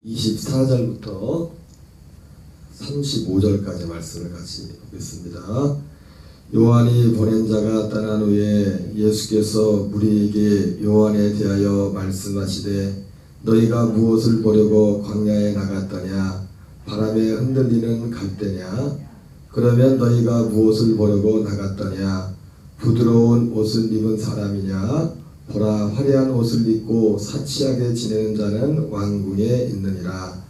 24절부터 35절까지 말씀을 같이 보겠습니다. 요한이 보낸 자가 떠난 후에 예수께서 무리에게 요한에 대하여 말씀하시되 너희가 무엇을 보려고 광야에 나갔더냐? 바람에 흔들리는 갈대냐? 그러면 너희가 무엇을 보려고 나갔더냐? 부드러운 옷을 입은 사람이냐? 보라, 화려한 옷을 입고 사치하게 지내는 자는 왕궁에 있느니라.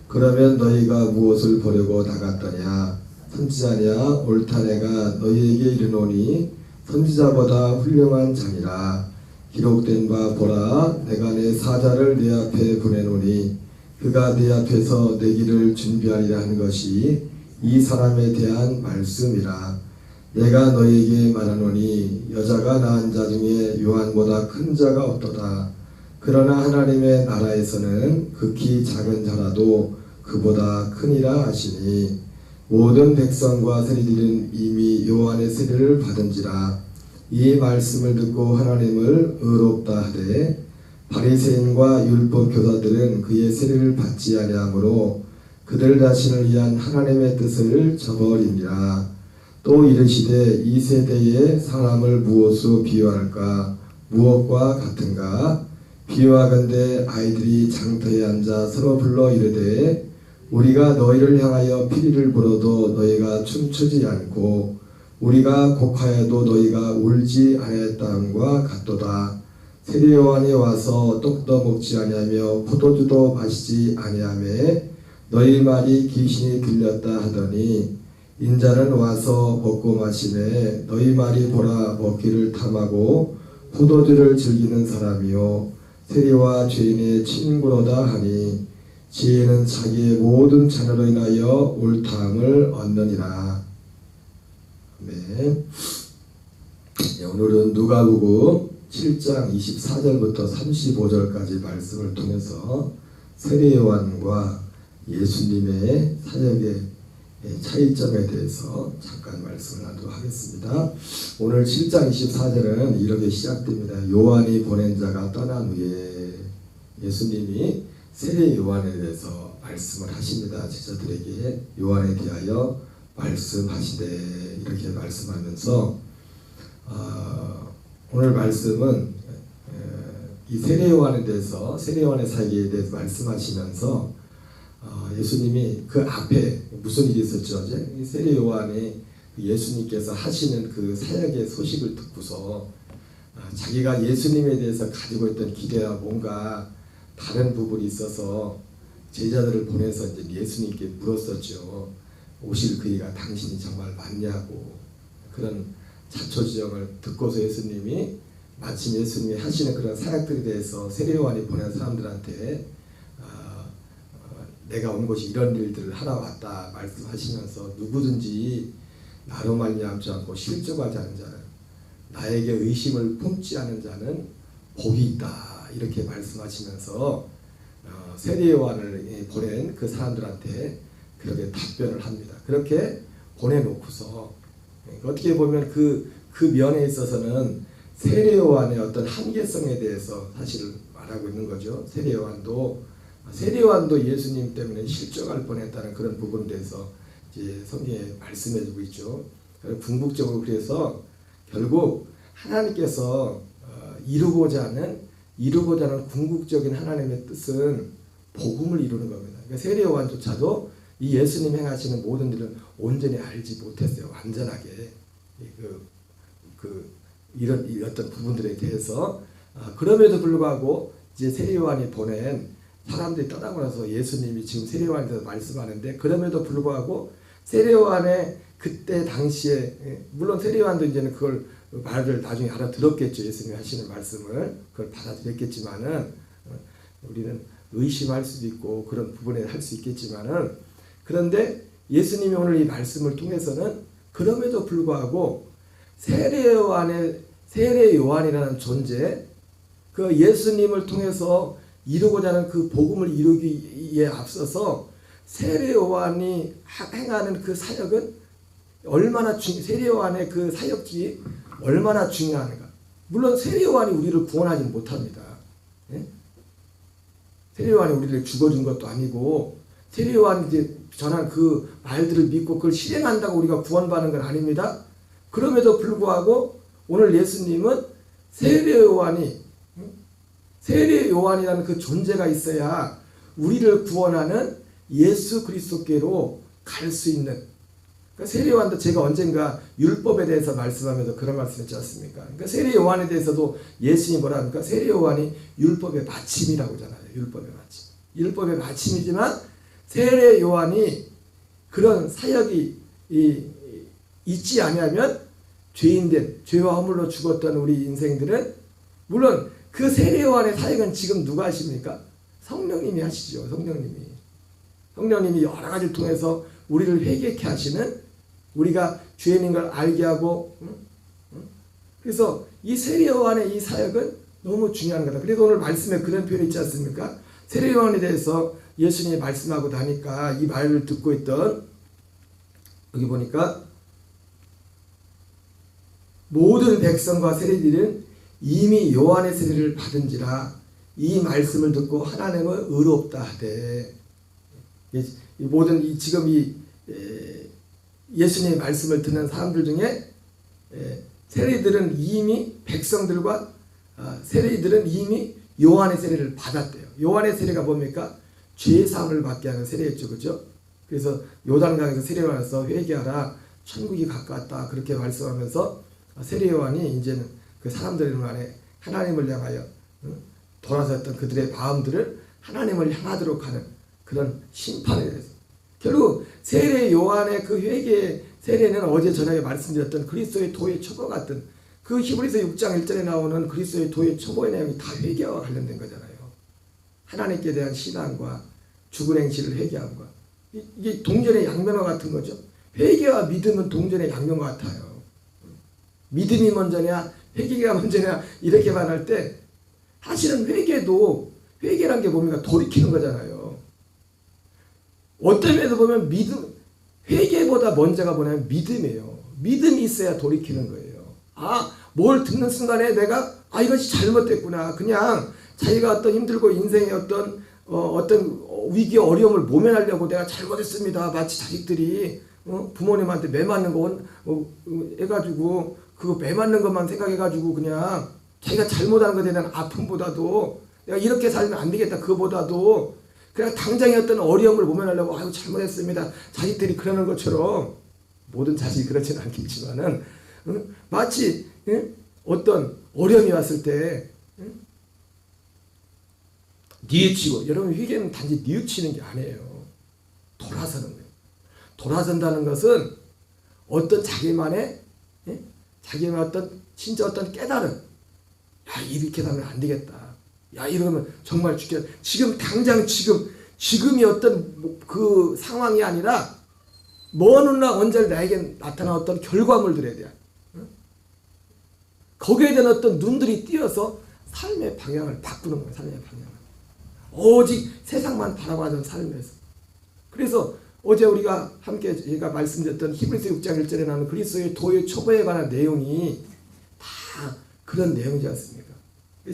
그러면 너희가 무엇을 보려고 나갔더냐? 선지자냐? 옳다 내가 너희에게 이르노니 선지자보다 훌륭한 자니라. 기록된 바 보라, 내가 내 사자를 내 앞에 보내노니 그가 내 앞에서 내 길을 준비하리라 하는 것이 이 사람에 대한 말씀이라. 내가 너희에게 말하노니 여자가 낳은 자 중에 요한보다 큰 자가 없도다. 그러나 하나님의 나라에서는 극히 작은 자라도 그보다 크니라 하시니 모든 백성과 세리들은 이미 요한의 세례를 받은지라. 이 말씀을 듣고 하나님을 의롭다 하되 바리새인과 율법 교사들은 그의 세례를 받지 아니하므로 그들 자신을 위한 하나님의 뜻을 저버리니라. 또 이르시되 이 세대의 사람을 무엇으로 비유할까? 무엇과 같은가? 비유하건대 아이들이 장터에 앉아 서로 불러 이르되 우리가 너희를 향하여 피리를 불어도 너희가 춤추지 않고 우리가 곡하여도 너희가 울지 아니하였다함과 같도다. 세례 요한이 와서 떡도 먹지 아니하며 포도주도 마시지 아니하매 너희 말이 귀신이 들렸다 하더니 인자는 와서 먹고 마시매 너희 말이 보라 먹기를 탐하고 포도주를 즐기는 사람이요 세리와 죄인의 친구로다 하니 지혜는 자기의 모든 자녀로 인하여 옳다함을 얻느니라. 네. 오늘은 누가복음 7장 24절부터 35절까지 말씀을 통해서 세례 요한과 예수님의 사역의 차이점에 대해서 잠깐 말씀을 하도록 하겠습니다. 오늘 7장 24절은 이렇게 시작됩니다. 요한이 보낸 자가 떠난 후에 예수님이 세례 요한에 대해서 말씀을 하십니다. 제자들에게 요한에 대하여 말씀하시되 이렇게 말씀하면서 오늘 말씀은 이 세례 요한에 대해서 세례 요한의 사역에 대해서 말씀하시면서 예수님이 그 앞에 무슨 일이 있었죠? 이 세례 요한이 예수님께서 하시는 그 사역의 소식을 듣고서 자기가 예수님에 대해서 가지고 있던 기대와 뭔가 다른 부분이 있어서 제자들을 보내서 이제 예수님께 물었었죠. 오실 그이가 당신이 정말 맞냐고. 그런 자초지종을 듣고서 예수님이 마침 예수님이 하시는 그런 사역들에 대해서 세례 요한이 보낸 사람들한테 내가 온 곳이 이런 일들을 하러 왔다 말씀하시면서 누구든지 나로 말미암지 않고 실족하지 않은 자는 나에게 의심을 품지 않은 자는 복이 있다 이렇게 말씀하시면서 세례 요한을 보낸 그 사람들한테 그렇게 답변을 합니다. 그렇게 보내놓고서 어떻게 보면 그 면에 있어서는 세례 요한의 어떤 한계성에 대해서 사실 말하고 있는 거죠. 세례 요한도 예수님 때문에 실족할 뻔했다는 그런 부분에 대해서 이제 성경에 말씀해주고 있죠. 궁극적으로 그래서 결국 하나님께서 이루고자 하는 궁극적인 하나님의 뜻은 복음을 이루는 겁니다. 그러니까 세례 요한조차도 이 예수님 행하시는 모든 일은 온전히 알지 못했어요. 완전하게 이런 어떤 부분들에 대해서 그럼에도 불구하고 이제 세례 요한이 보낸 사람들이 떠나고 나서 예수님이 지금 세례 요한에 대해서 말씀하는데 그럼에도 불구하고 세례 요한의 그때 당시에 물론 세례 요한도 이제는 그걸 말을 나중에 알아들었겠죠. 예수님이 하시는 말씀을 그걸 받아들였겠지만은 우리는 의심할 수도 있고 그런 부분에 할 수 있겠지만은 그런데 예수님이 오늘 이 말씀을 통해서는 그럼에도 불구하고 세례 요한이라는 존재 그 예수님을 통해서 이루고자 하는 그 복음을 이루기에 앞서서 세례 요한이 행하는 그 사역은 세례 요한의 그 사역이 얼마나 중요한가. 물론 세례 요한이 우리를 구원하지 못합니다. 예? 세례 요한이 우리를 죽어준 것도 아니고 세례 요한이 이제 전한 그 말들을 믿고 그걸 실행한다고 우리가 구원받는 건 아닙니다. 그럼에도 불구하고 오늘 예수님은 세례 요한이라는 그 존재가 있어야 우리를 구원하는 예수 그리스도께로 갈 수 있는, 그러니까 세례 요한도 제가 언젠가 율법에 대해서 말씀하면서 그런 말씀했지 않습니까? 그러니까 세례 요한에 대해서도 예수님이 뭐라 합니까? 세례 요한이 율법의 마침이라고 하잖아요. 율법의 마침. 율법의 마침이지만 세례 요한이 그런 사역이 있지 아니하면 죄인된, 죄와 허물로 죽었던 우리 인생들은, 물론 그 세례 요한의 사역은 지금 누가 하십니까? 성령님이 하시죠. 성령님이 여러 가지를 통해서 우리를 회개케 하시는, 우리가 죄인인 걸 알게 하고, 그래서 이 세례 요한의 이 사역은 너무 중요한 거다. 그래서 오늘 말씀에 그런 표현이 있지 않습니까? 세례 요한에 대해서 예수님이 말씀하고 나니까 이 말을 듣고 있던, 여기 보니까 모든 백성과 세리들은 이미 요한의 세례를 받은지라 이 말씀을 듣고 하나님은 의롭다 하되, 모든 지금 이 예수님의 말씀을 듣는 사람들 중에 세리들은 이미 백성들과 세리들은 이미 요한의 세례를 받았대요. 요한의 세례가 뭡니까? 죄 사함을 받게 하는 세례였죠, 그렇죠? 그래서 요단강에서 세례 받아서 회개하라, 천국이 가까웠다, 그렇게 말씀하면서 세례 요한이 이제는 그 사람들 안에 하나님을 향하여 돌아섰던 그들의 마음들을 하나님을 향하도록 하는 그런 심판에 대해서, 결국 세례 요한의 그 회개 세례는 어제 저녁에 말씀드렸던 그리스도의 도의 초보 같은 그 히브리서 6장 1절에 나오는 그리스도의 도의 초보의 내용이 다 회개와 관련된 거잖아요. 하나님께 대한 신앙과 죽은 행실을 회개함과, 이게 동전의 양면과 같은 거죠. 회개와 믿음은 동전의 양면과 같아요. 믿음이 먼저냐 회개가 먼저냐 이렇게 말할 때, 사실은 회개란 게 뭡니까? 돌이키는 거잖아요. 어떤 면에서 보면 회개보다 먼저가 뭐냐면 믿음이에요. 믿음이 있어야 돌이키는 거예요. 뭘 듣는 순간에 내가 이것이 잘못됐구나, 그냥 자기가 어떤 힘들고 인생의 어떤 위기 어려움을 모면하려고 내가 잘못했습니다, 마치 자식들이 부모님한테 매 맞는 거 해가지고 그거 매 맞는 것만 생각해가지고 그냥 자기가 잘못한 것에 대한 아픔보다도 내가 이렇게 살면 안 되겠다, 그거보다도 그냥 당장의 어떤 어려움을 모면하려고 잘못했습니다, 자식들이 그러는 것처럼, 모든 자식이 그렇지는 않겠지만은 마치 어떤 어려움이 왔을 때 뉘우치고, 여러분 회개는 단지 뉘우치는 게 아니에요. 돌아서는 거예요. 돌아선다는 것은 어떤 자기만의 어떤 진짜 어떤 깨달음, 이렇게 하면 안 되겠다, 이러면 정말 죽겠다, 지금 당장 지금이 어떤 그 상황이 아니라 먼 훗날 언제 나에게 나타난 어떤 결과물들에 대한 거기에 대한 어떤 눈들이 띄어서 삶의 방향을 바꾸는 거예요. 삶의 방향을 오직 세상만 바라보는 삶에서. 그래서 어제 우리가 함께 제가 말씀드렸던 히브리서 6장 1절에 나오는 그리스도의 도의 초보에 관한 내용이 다 그런 내용이지 않습니까?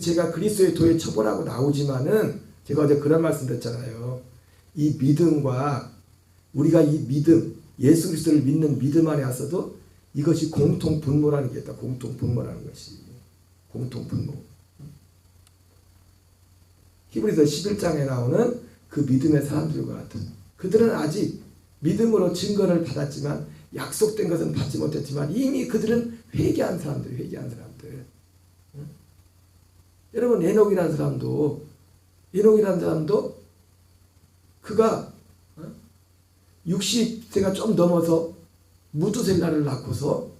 제가 그리스도의 도의 초보라고 나오지만은 제가 어제 그런 말씀 드렸잖아요. 이 믿음과 우리가 이 믿음, 예수 그리스도를 믿는 믿음 안에 왔어도 이것이 공통 분모라는 게 있다. 공통 분모라는 것이. 공통 분모. 히브리서 11장에 나오는 그 믿음의 사람들과 같은, 그들은 아직 믿음으로 증거를 받았지만 약속된 것은 받지 못했지만 이미 그들은 회개한 사람들. 여러분 에녹이라는 사람도 그가 60세가 좀 넘어서 무두셀라를 낳고서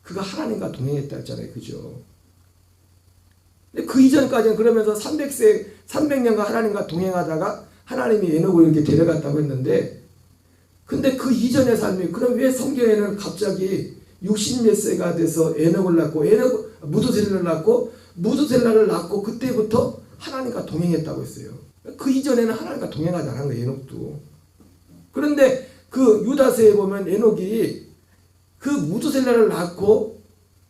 그가 하나님과 동행했다 했잖아요. 그죠? 근데 그 이전까지는 그러면서 300년간 하나님과 동행하다가 하나님이 에녹을 이렇게 데려갔다고 했는데, 근데 그 이전의 삶이, 그럼 왜 성경에는 갑자기 60몇 세가 돼서 에녹을 낳고 무두셀라를 낳고 그때부터 하나님과 동행했다고 했어요. 그 이전에는 하나님과 동행하지 않은 거예요. 에녹도. 그런데 그 유다서에 보면 에녹이 그 무두셀라를 낳고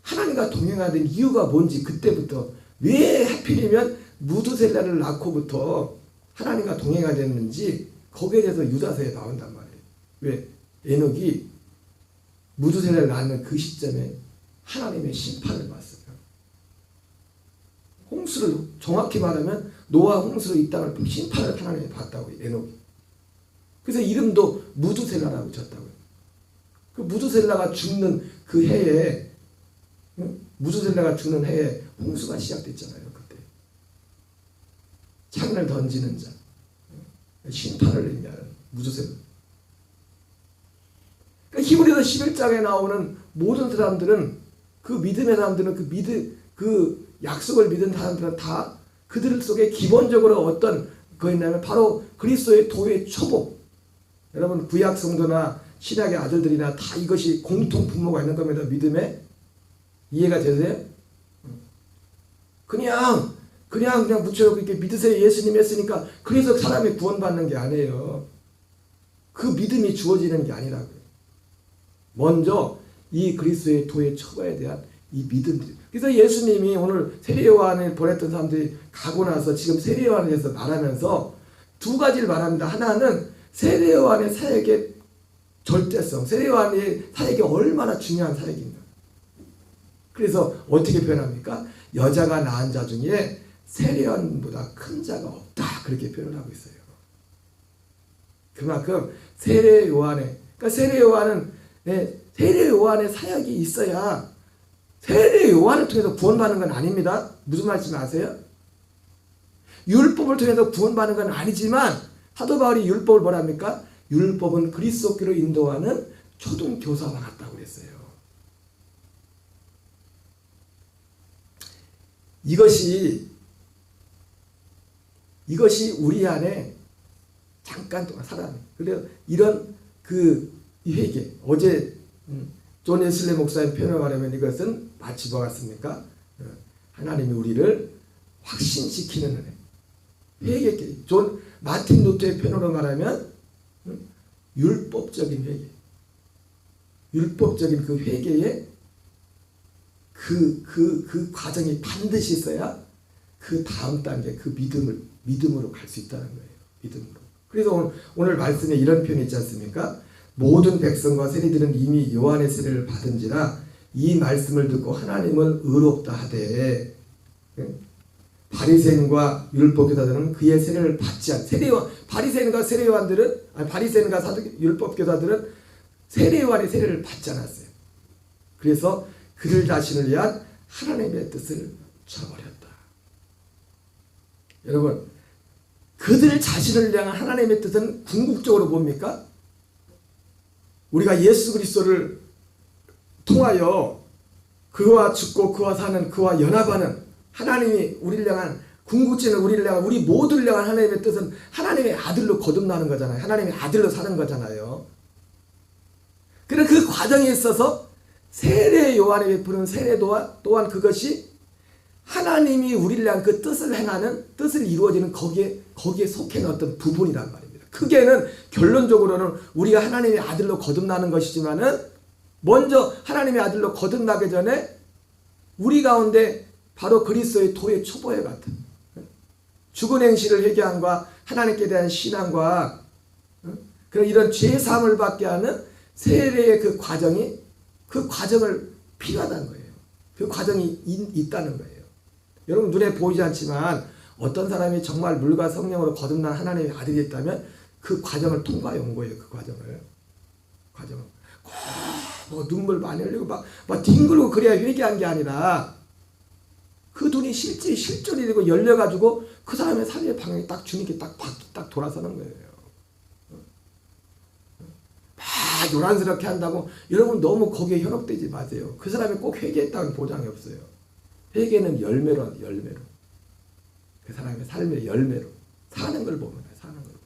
하나님과 동행하던 이유가 뭔지, 그때부터 왜 하필이면 무두셀라를 낳고부터 하나님과 동행하게 됐는지 거기에 대해서 유다서에 나온단 말이에요. 왜? 에녹이 무두셀라를 낳는 그 시점에 하나님의 심판을 봤어요. 홍수를, 정확히 말하면 노아 홍수로 이 땅을 심판을 하나님이 봤다고요. 에녹이. 그래서 이름도 무두셀라라고 졌다고요. 그 무두셀라가 죽는 그 해에, 무두셀라가 죽는 해에 홍수가 시작됐잖아요. 그때 창을 던지는 자, 심판을 의미하는 무두셀라. 그러니까 히브리서 11장에 나오는 모든 사람들은, 그 믿음의 사람들은 그 약속을 믿은 사람들은 다 그들 속에 기본적으로 어떤 거 있냐면 바로 그리스도의 도의 초복. 여러분 구약 성도나 신약의 아들들이나 다 이것이 공통 분모가 있는 겁니다. 믿음에 이해가 되세요? 그냥 묻혀놓고 이렇게 믿으세요 예수님 했으니까 그래서 사람이 구원받는 게 아니에요. 그 믿음이 주어지는 게 아니라고요. 먼저 이 그리스도의 도의 초보에 대한 이 믿음들. 그래서 예수님이 오늘 세례요한을 보냈던 사람들이 가고 나서 지금 세례요한에 대해서 말하면서 두 가지를 말합니다. 하나는 세례요한의 사역의 절대성, 세례요한의 사역이 얼마나 중요한 사역인가. 그래서 어떻게 표현합니까? 여자가 낳은 자 중에 세례요한보다 큰 자가 없다. 그렇게 표현을 하고 있어요. 그만큼 세례요한의, 그러니까 세례요한의 사역이 있어야 세례요한을 통해서 구원받는 건 아닙니다. 무슨 말씀 아세요? 율법을 통해서 구원받는 건 아니지만 사도 바울이 율법을 뭐랍니까? 율법은 그리스도께로 인도하는 초등교사와 같다고 그랬어요. 이것이 우리 안에 잠깐 동안 살아요. 그래서 이런 이 회개, 어제 존 웨슬리 목사님 표현을 말하면 이것은 마치 뭐 같습니까? 하나님이 우리를 확신시키는 은혜. 회개. 존 마틴 루터의 표현으로 말하면 율법적인 회개. 율법적인 그 회개에 그 과정이 반드시 있어야 그 다음 단계 그 믿음으로 갈 수 있다는 거예요. 믿음으로. 그래서 오늘 말씀에 이런 표현이 있지 않습니까? 모든 백성과 세리들은 이미 요한의 세례를 받은지라 이 말씀을 듣고 하나님을 의롭다 하되 바리새인과 율법교사들은 그의 세례를 받지 않. 바리새인과 세례요한들은 바리새인과 율법교사들은 세례요한의 세례를 받지 않았어요. 그래서 그들 자신을 위한 하나님의 뜻을 저버렸다. 여러분, 그들 자신을 위한 하나님의 뜻은 궁극적으로 뭡니까? 우리가 예수 그리스도를 통하여 그와 죽고 그와 사는 그와 연합하는 하나님이 우리를 향한 궁극적인 우리를 향한 우리 모두를 향한 하나님의 뜻은 하나님의 아들로 거듭나는 거잖아요. 하나님의 아들로 사는 거잖아요. 그래서 그 과정에 있어서 세례 요한이 베푸는 세례 또한 그것이 하나님이 우리를 향한 그 뜻을 행하는 뜻을 이루어지는 거기에 속해 있는 어떤 부분이란 말입니다. 크게는 결론적으로는 우리가 하나님의 아들로 거듭나는 것이지만은 먼저 하나님의 아들로 거듭나기 전에 우리 가운데 바로 그리스도의 도의 초보에 같은 죽은 행실을 회개함과 하나님께 대한 신앙과 그런 이런 죄 사함을 받게 하는 세례의 그 과정을 필요하다는 거예요. 그 과정이 있다는 거예요. 여러분 눈에 보이지 않지만 어떤 사람이 정말 물과 성령으로 거듭난 하나님의 아들이 있다면 그 과정을 통과해 온 거예요. 그 과정을. 뭐 눈물 많이 흘리고 막 뒹굴고 그래야 회개한 게 아니라 그 눈이 실존이 되고 열려가지고 그 사람의 삶의 방향이 딱 주님께 딱 돌아서는 거예요. 막 요란스럽게 한다고 여러분 너무 거기에 현혹되지 마세요. 그 사람이 꼭 회개했다는 보장이 없어요. 회개는 열매로. 그 사람의 삶의 열매로 사는 걸 보면 사는 걸 보면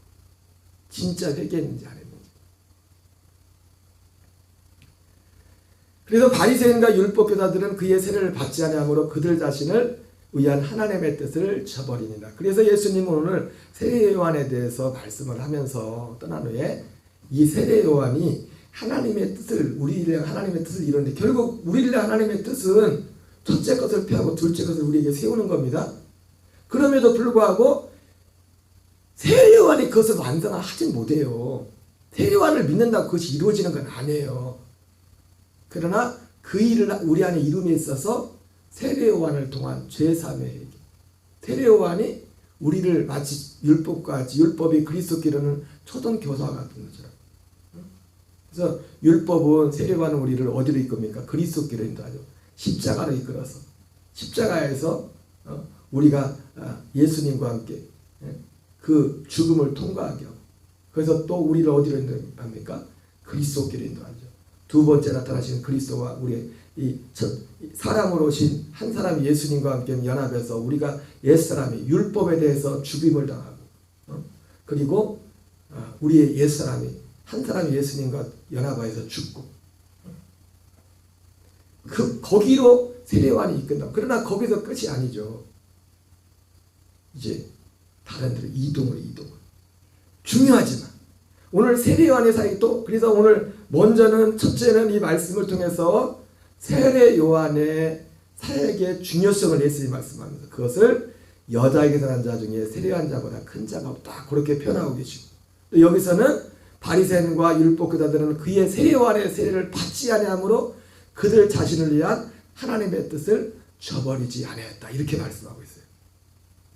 진짜 회개했는지 안 했는지. 그래서 바리새인과 율법교사들은 그의 세례를 받지 아니하므로 그들 자신을 의한 하나님의 뜻을 저버리니라. 그래서 예수님은 오늘 세례 요한에 대해서 말씀을 하면서 떠난 후에 이 세례 요한이 하나님의 뜻을 우리를 하나님의 뜻을 이루는데 결국 우리를 하나님의 뜻은 첫째 것을 펴고 둘째 것을 우리에게 세우는 겁니다. 그럼에도 불구하고 세례요한이 그것을 완성하진 못해요. 세례요한을 믿는다고 그것이 이루어지는 건 아니에요. 그러나 그 일을 우리 안에 이룸에 있어서 세례요한을 통한 죄사함의 세례요한이 우리를 마치 율법이 그리스도께로는 초등교사와 같은 것처럼. 그래서 율법은 세례요한은 우리를 어디로 이끕니까? 그리스도께로 인도하죠. 십자가로 이끌어서 십자가에서 우리가 예수님과 함께 그 죽음을 통과하게 하고, 그래서 또 우리를 어디로 인도합니까? 그리스도께로 인도하죠. 두 번째 나타나신 그리스도와 우리의 사람으로 오신 한 사람이 예수님과 함께 연합해서 우리가 옛사람이 율법에 대해서 죽임을 당하고, 그리고 우리의 옛사람이 한 사람이 예수님과 연합하여서 죽고, 거기로 세례요한이 이끈다. 그러나 거기서 끝이 아니죠. 이제 다른 데로 이동을. 중요하지만 오늘 세례요한의 사역도, 그래서 오늘 먼저는 첫째는 이 말씀을 통해서 세례요한의 사역의 중요성을 예수님이 말씀하면서 그것을 여자에게 태어난 자 중에 세례요한 자보다 큰 자가 없다, 그렇게 표현하고 계시고, 또 여기서는 바리새인과 율법교사들은 그의 세례요한의 세례를 받지 아니하므로 그들 자신을 위한 하나님의 뜻을 저버리지 아니했다, 이렇게 말씀하고 있어요.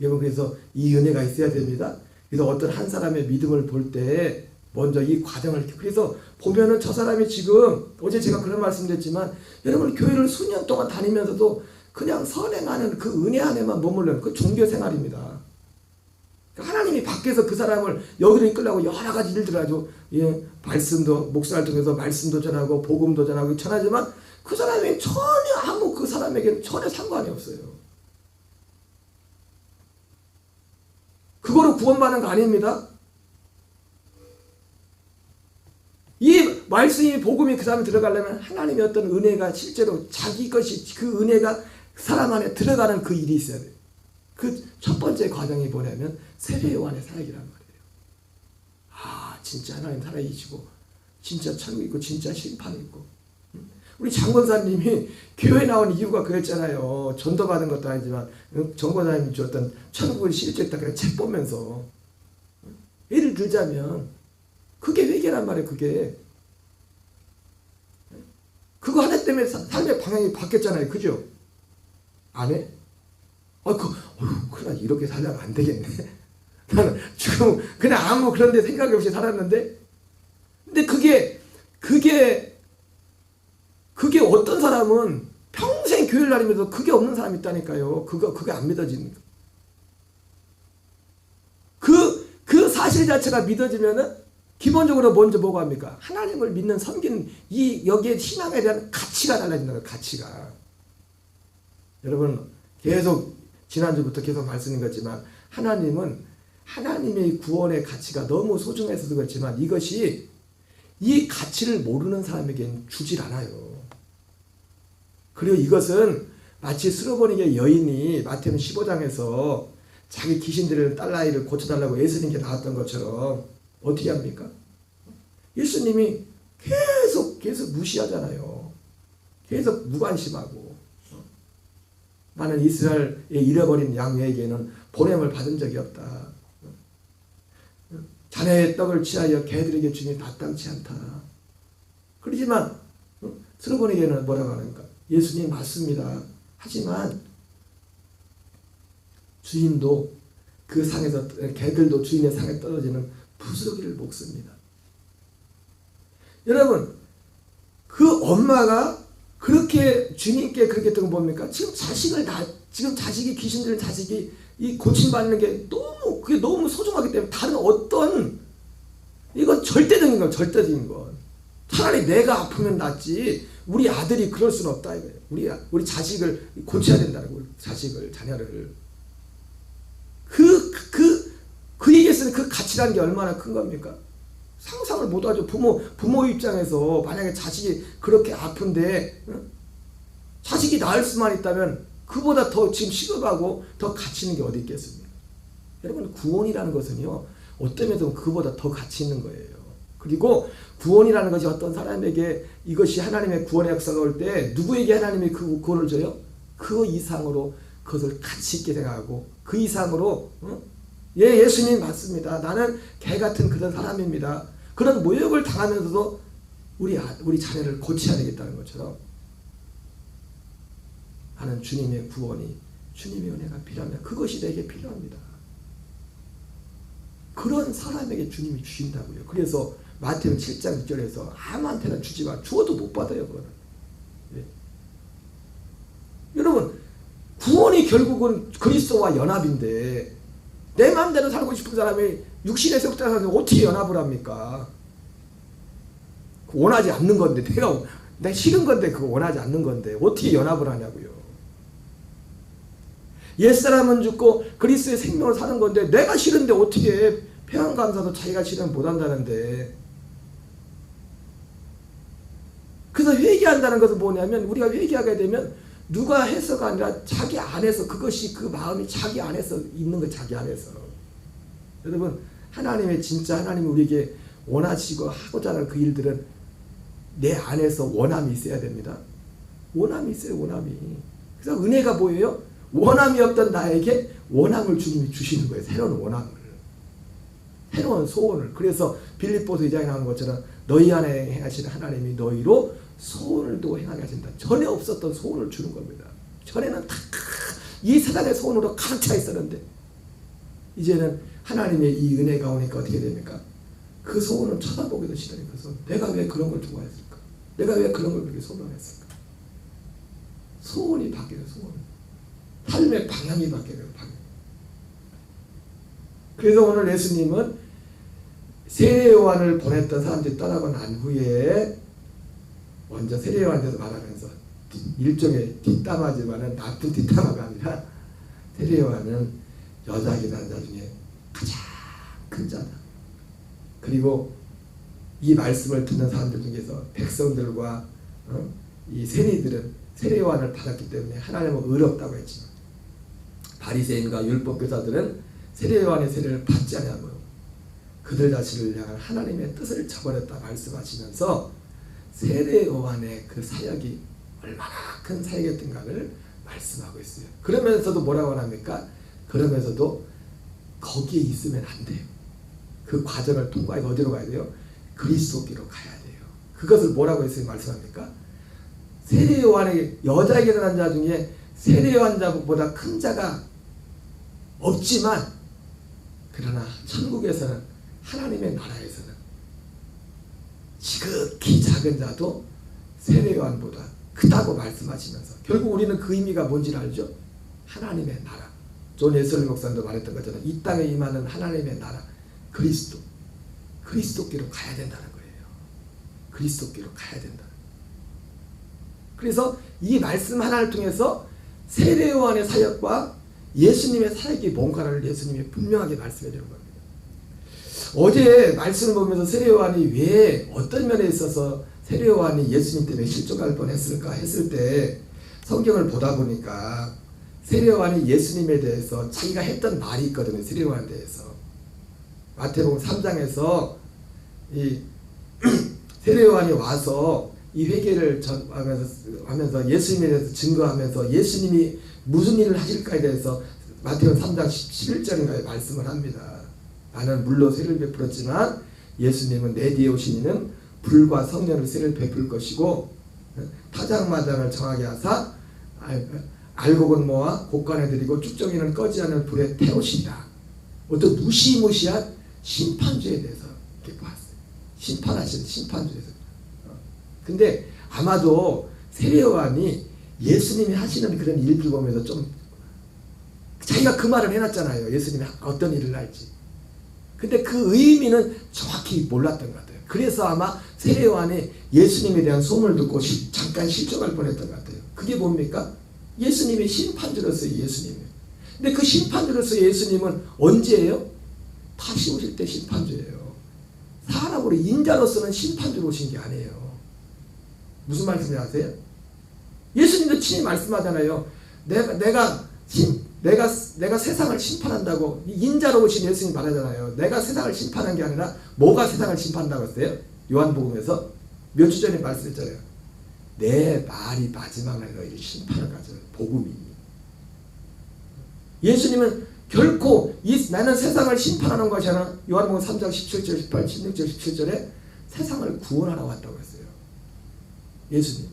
여러분, 그래서 이 은혜가 있어야 됩니다. 그래서 어떤 한 사람의 믿음을 볼 때 먼저 이 과정을, 그래서 보면은 저 사람이 지금 어제 제가 그런 말씀드렸지만, 여러분 교회를 수년 동안 다니면서도 그냥 선행하는 그 은혜 안에만 머무르는 그 종교 생활입니다. 하나님이 밖에서 그 사람을 여기로 이끌려고 여러 가지 일들을 하죠. 말씀도, 목사를 통해서 말씀도 전하고 복음도 전하지만 그 사람이 전혀 그 사람에게 전혀 상관이 없어요. 그거로 구원받는 거 아닙니다. 이 말씀이, 복음이 그 사람에 들어가려면 하나님의 어떤 은혜가 실제로 자기 것이, 그 은혜가 사람 안에 들어가는 그 일이 있어야 돼요. 그 첫 번째 과정이 뭐냐면 세례요한의 사역이란 말이에요. 진짜 하나님 살아계시고 진짜 천국 있고 진짜 심판 있고. 우리 장권사님이 교회 나온 이유가 그랬잖아요. 전도 받은 것도 아니지만 장권사님이 줬던 천국을 실제했다 그냥 책 보면서. 예를 들자면 그게 회개란 말이에요. 그거 하나 때문에 삶의 방향이 바뀌었잖아요. 그죠? 안 해? 그래, 이렇게 살려면 안 되겠네. 나는 지금 그냥 아무 그런 데 생각이 없이 살았는데, 근데 그게 어떤 사람은 평생 교회를 다니면서 그게 없는 사람이 있다니까요. 그게 안 믿어지는 거. 그 사실 자체가 믿어지면은 기본적으로 먼저 뭐가 합니까? 하나님을 믿는, 섬기는 여기에 신앙에 대한 가치가 달라진다는 거예요. 가치가. 여러분, 계속 지난주부터 계속 말씀인 거지만 하나님은 하나님의 구원의 가치가 너무 소중해서도 그렇지만 이것이 이 가치를 모르는 사람에게는 주질 않아요. 그리고 이것은 마치 스로보니게 여인이 마태복음 15장에서 자기 귀신들을 딸아이를 고쳐달라고 예수님께 나왔던 것처럼 어떻게 합니까? 예수님이 계속 무시하잖아요. 계속 무관심하고. 나는 이스라엘의 잃어버린 양에게는 보냄을 받은 적이 없다. 자네의 떡을 취하여 개들에게 주니 마땅치 않다. 그러지만 스로보니게는 뭐라고 하는가? 예수님 맞습니다. 하지만 주인도 그 상에서, 개들도 주인의 상에 떨어지는 부스러기를 먹습니다. 여러분, 그 엄마가 그렇게 주님께 그렇게 했던 건 뭡니까? 지금 자식이 귀신 들린 자식이 이 고침받는 게 그게 너무 소중하기 때문에 다른 어떤, 이건 절대적인 건, 절대적인 건. 차라리 내가 아프면 낫지 우리 아들이 그럴 수는 없다 이거예요. 우리 자식을 고쳐야 된다는 거예요. 자녀를. 그 얘기에서는 그 가치라는 게 얼마나 큰 겁니까? 상상을 못하죠. 부모 입장에서 만약에 자식이 그렇게 아픈데 자식이 나을 수만 있다면 그보다 더 지금 시급하고 더 가치 있는 게 어디 있겠습니까? 여러분, 구원이라는 것은요, 어떤 면에서 그보다 더 가치 있는 거예요. 그리고 구원이라는 것이 어떤 사람에게 이것이 하나님의 구원의 역사가 올 때 누구에게 하나님이 그 구원을 줘요? 그 이상으로 그것을 가치 있게 생각하고 그 이상으로 예, 예수님 맞습니다. 나는 개 같은 그런 사람입니다. 그런 모욕을 당하면서도 우리 자녀를 고쳐야 되겠다는 것처럼 나는 주님의 구원이 주님의 은혜가 필요합니다. 그것이 내게 필요합니다. 그런 사람에게 주님이 주신다고요. 그래서 마태복음 7장 6절에서 아무한테나 주지 마. 주어도 못 받아요. 그거는. 예. 여러분 구원이 결국은 그리스도와 연합인데 내 마음대로 살고 싶은 사람이 육신의 속죄 사람이 어떻게 연합을 합니까? 원하지 않는 건데 내가 싫은 건데 그거 원하지 않는 건데 어떻게 연합을 하냐고요. 옛사람은 죽고 그리스도의 생명을 사는 건데 내가 싫은데 어떻게 평안감사도 자기가 싫으면 못한다는데. 그래서 회개한다는 것은 뭐냐면 우리가 회개하게 되면 누가 해서가 아니라 자기 안에서 그것이 그 마음이 자기 안에서 있는 거 자기 안에서. 여러분 하나님의 진짜 하나님이 우리에게 원하시고 하고자 하는 그 일들은 내 안에서 원함이 있어야 됩니다. 원함이 있어요. 원함이. 그래서 은혜가 뭐예요? 원함이 없던 나에게 원함을 주님이 주시는 거예요. 새로운 원함을. 새로운 소원을. 그래서 빌립보서 2장에 나오는 것처럼 너희 안에 행하시는 하나님이 너희로 소원을 두고 행하게 하신다. 전에 없었던 소원을 주는 겁니다. 전에는 다 이 세상의 소원으로 가득 차 있었는데 이제는 하나님의 이 은혜가 오니까 어떻게 됩니까? 그 소원을 쳐다보기도 싫다는 그 소원. 내가 왜 그런 걸 좋아했을까? 내가 왜 그런 걸 그렇게 소망했을까? 소원이 바뀌는 소원. 삶의 방향이 바뀌는 방향. 그래서 오늘 예수님은 세례 요한을 보냈던 사람들이 떠나고 난 후에 먼저 세례 요한에서 말하면서 일종의 뒷담화지만은 나쁜 뒷담화가 아니라 세례 요한은 여자에게 난 자 중에 가장 큰 자다. 그리고 이 말씀을 듣는 사람들 중에서 백성들과 이 세리들은 세례 요한을 받았기 때문에 하나님은 의롭다고 했지만 바리새인과 율법교사들은 세례 요한의 세례를 받지 않냐고 그들 자신을 향한 하나님의 뜻을 저버렸다 말씀하시면서 세례 요한의 그 사역이 얼마나 큰 사역이었던가를 말씀하고 있어요. 그러면서도 뭐라고 합니까? 그러면서도 거기에 있으면 안 돼요. 그 과정을 통과해서 어디로 가야 돼요? 그리스도께로 가야 돼요. 그것을 뭐라고 했어요? 말씀합니까? 세례 요한의 여자에게 난 자 중에 세례 요한자보다 큰 자가 없지만 그러나 천국에서는 하나님의 나라에서는 지극히 작은 자도 세례 요한보다 크다고 말씀하시면서 결국 우리는 그 의미가 뭔지를 알죠? 하나님의 나라. 존 웨슬리 목사님도 말했던 것처럼 이 땅에 임하는 하나님의 나라 그리스도께로 가야 된다는 거예요. 그리스도께로 가야 된다. 그래서 이 말씀 하나를 통해서 세례 요한의 사역과 예수님의 사역이 뭔가를 예수님이 분명하게 말씀해 주는 겁니다. 어제 말씀을 보면서 세례 요한이 왜 어떤 면에 있어서 세례 요한이 예수님 때문에 실족할 뻔했을까 했을 때 성경을 보다 보니까 세례 요한이 예수님에 대해서 자기가 했던 말이 있거든요. 세례 요한에 대해서 마태복음 3장에서 이 세례 요한이 와서 이 회개를 하면서 예수님에 대해서 증거하면서 예수님이 무슨 일을 하실까에 대해서 마태복음 3장 11절인가에 말씀을 합니다. 나는 물로 세례를 베풀었지만 예수님은 내 뒤에 오신 이는 불과 성령을 세례를 베풀 것이고 타작마당을 정하게 하사 알곡은 모아 곡간에 들이고 쭉정이는 꺼지 않는 불에 태우시리라. 어떤 무시무시한 심판주에 대해서 이렇게 봤어요. 심판하시는 심판주에서. 근데 아마도 세례 요한이 예수님이 하시는 그런 일들 보면서 좀 자기가 그 말을 해놨잖아요. 예수님이 어떤 일을 할지. 근데 그 의미는 정확히 몰랐던 것 같아요. 그래서 아마 세례 요한이 예수님에 대한 소문을 듣고 잠깐 실족할 뻔했던 것 같아요. 그게 뭡니까? 예수님이 심판주로서의 예수님이에요. 근데 그 심판주로서의 예수님은 언제예요? 다시 오실 때 심판주예요. 사람으로 인자로서는 심판주로 오신 게 아니에요. 무슨 말씀인지 아세요? 예수님도 친히 말씀하잖아요. 내가 세상을 심판한다고 인자로 오신 예수님 말하잖아요. 내가 세상을 심판한 게 아니라 뭐가 세상을 심판한다고 했어요? 요한복음에서 몇 주 전에 말씀했잖아요. 내 말이 마지막 날 너희를 심판을 가져. 복음이. 예수님은 결코 나는 세상을 심판하는 것이 아니라 요한복음 3장 17절 18, 16절 17절에 세상을 구원하러 왔다고 했어요. 예수님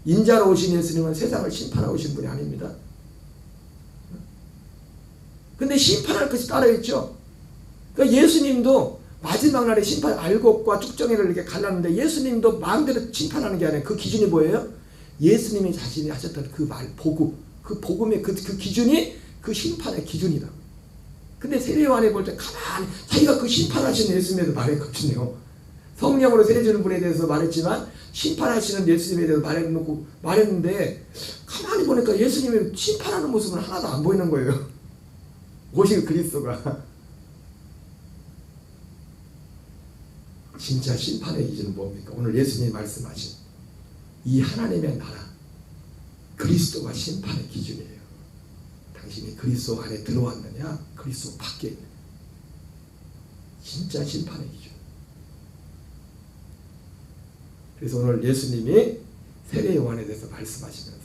인자로 오신 예수님은 세상을 심판하러 오신 분이 아닙니다. 근데 심판할 것이 따로 있죠. 그러니까 예수님도 마지막 날에 심판 알곡과 쭉정이를 이렇게 갈랐는데 예수님도 마음대로 심판하는 게 아니라 그 기준이 뭐예요? 예수님이 자신이 하셨던 그 말, 복음, 그 복음의 그 기준이 그 심판의 기준이다. 근데 세례요한이 볼 때 가만히 자기가 그 심판하시는 예수님에 대해서 말했거든요. 성령으로 세례주는 분에 대해서 말했지만 심판하시는 예수님에 대해서 말했는데 가만히 보니까 예수님이 심판하는 모습은 하나도 안 보이는 거예요. 오직 그리스도가. 진짜 심판의 기준은 뭡니까? 오늘 예수님이 말씀하신 이 하나님의 나라 그리스도가 심판의 기준이에요. 당신이 그리스도 안에 들어왔느냐 그리스도 밖에 있느냐. 진짜 심판의 기준. 그래서 오늘 예수님이 세례요한에 대해서 말씀하시면서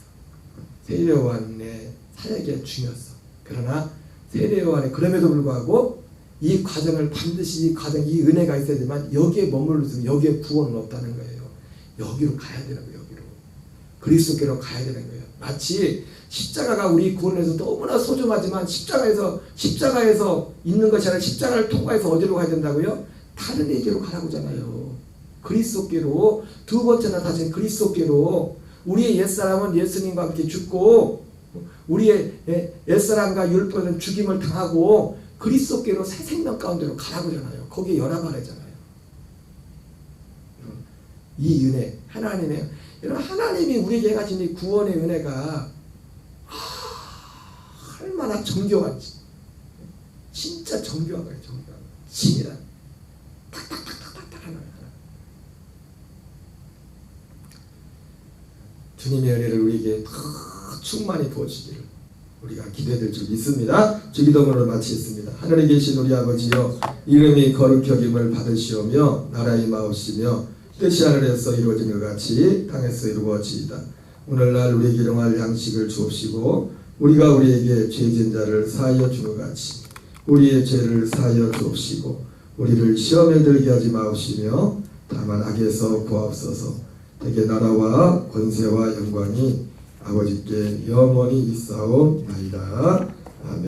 세례요한의 사역의 중요성, 그러나 세례요한의 그럼에도 불구하고 이 과정을 반드시 이 은혜가 있어야지만 여기에 머물렀으면 여기에 구원은 없다는 거예요. 여기로 가야 되는 거예요. 여기로 그리스도께로 가야 되는 거예요. 마치 십자가가 우리 구원에서 너무나 소중하지만 십자가에서 있는 것이 아니라 십자가를 통과해서 어디로 가야 된다고요? 다른 얘기로 가라고잖아요. 그리스도께로 두 번째나 다시 그리스도께로 우리의 옛사람은 예수님과 함께 죽고 우리의 옛사람과 율법은 죽임을 당하고 그리스도께로 새 생명 가운데로 가라고잖아요. 거기에 연합하래잖아요. 이 은혜 하나님의 여러분 하나님이 우리에게 가진 이 구원의 은혜가 얼마나 정교한지 진짜 정교한 거예요. 정교한 진이라 탁탁탁탁탁 하나 주님의 은혜를 우리에게 더 충만히 부어주기를 우리가 기대될 줄 믿습니다. 주기도문을 마치겠습니다. 하늘에 계신 우리 아버지여 이름이 거룩히 여김을 받으시오며 나라의 마옵시며 뜻이 하늘에서 이루어진 것 같이 땅에서 이루어지이다. 오늘날 우리에게 일용할 양식을 주옵시고 우리가 우리에게 죄진 자를 사하여 주는 것 같이 우리의 죄를 사하여 주옵시고 우리를 시험에 들게 하지 마옵시며 다만 악에서 구하옵소서. 대개 나라와 권세와 영광이 아버지께 영원히 있사옵나이다.